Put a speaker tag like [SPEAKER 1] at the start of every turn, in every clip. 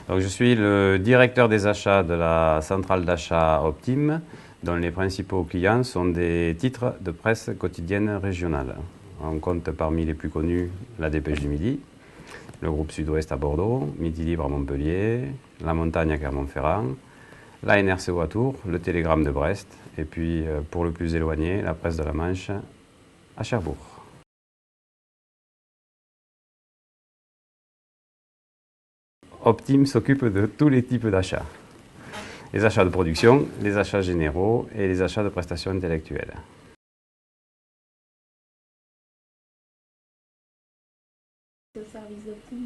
[SPEAKER 1] Donc, je suis le directeur des achats de la centrale d'achat Optim, dont les principaux clients sont des titres de presse quotidienne régionale. On compte parmi les plus connus la Dépêche du Midi, le groupe Sud-Ouest à Bordeaux, Midi Libre à Montpellier, La Montagne à Clermont-Ferrand, la NRCO à Tours, le Télégramme de Brest, et puis pour le plus éloigné, la Presse de la Manche à Cherbourg. Optim s'occupe de tous les types d'achats. Les achats de production, les achats généraux et les achats de prestations intellectuelles.
[SPEAKER 2] Le service d'Optim?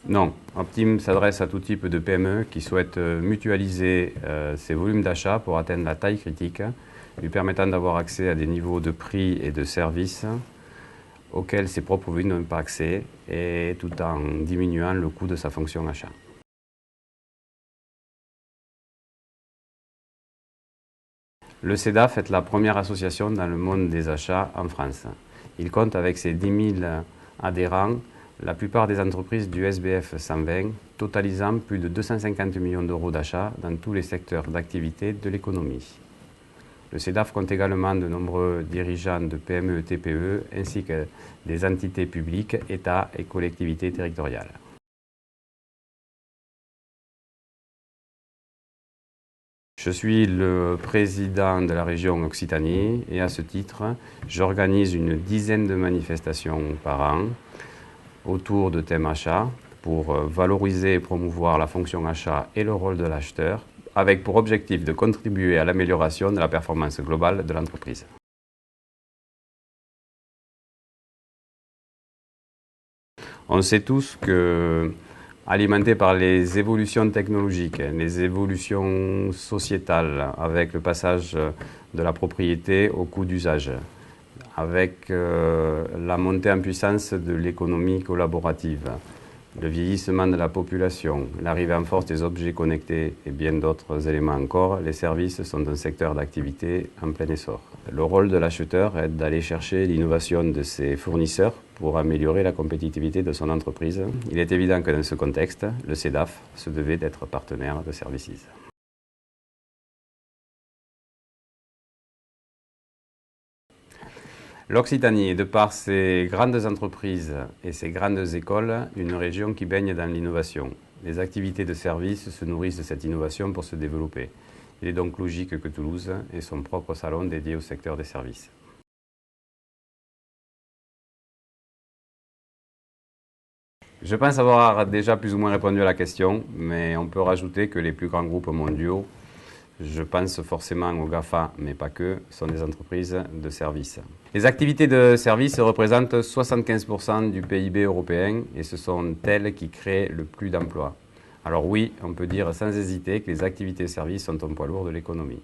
[SPEAKER 1] Non, Optim s'adresse à tout type de PME qui souhaitent mutualiser ses volumes d'achat pour atteindre la taille critique, lui permettant d'avoir accès à des niveaux de prix et de services auxquels ses propres volumes n'ont pas accès, et tout en diminuant le coût de sa fonction achat. Le CEDAF est la première association dans le monde des achats en France. Il compte avec ses 10 000 adhérents la plupart des entreprises du SBF 120, totalisant plus de 250 millions d'euros d'achats dans tous les secteurs d'activité de l'économie. Le CEDAF compte également de nombreux dirigeants de PME et TPE, ainsi que des entités publiques, États et collectivités territoriales. Je suis le président de la région Occitanie et à ce titre, j'organise une dizaine de manifestations par an autour de thèmes achats pour valoriser et promouvoir la fonction achat et le rôle de l'acheteur, avec pour objectif de contribuer à l'amélioration de la performance globale de l'entreprise. On sait tous que, alimenté par les évolutions technologiques, les évolutions sociétales, avec le passage de la propriété au coût d'usage, avec la montée en puissance de l'économie collaborative, le vieillissement de la population, l'arrivée en force des objets connectés et bien d'autres éléments encore, les services sont un secteur d'activité en plein essor. Le rôle de l'acheteur est d'aller chercher l'innovation de ses fournisseurs pour améliorer la compétitivité de son entreprise. Il est évident que dans ce contexte, le CEDAF se devait d'être partenaire de Services. L'Occitanie est, de par ses grandes entreprises et ses grandes écoles, une région qui baigne dans l'innovation. Les activités de service se nourrissent de cette innovation pour se développer. Il est donc logique que Toulouse ait son propre salon dédié au secteur des services. Je pense avoir déjà plus ou moins répondu à la question, mais on peut rajouter que les plus grands groupes mondiaux, je pense forcément aux GAFA, mais pas que, sont des entreprises de services. Les activités de services représentent 75% du PIB européen et ce sont elles qui créent le plus d'emplois. Alors oui, on peut dire sans hésiter que les activités de services sont un poids lourd de l'économie.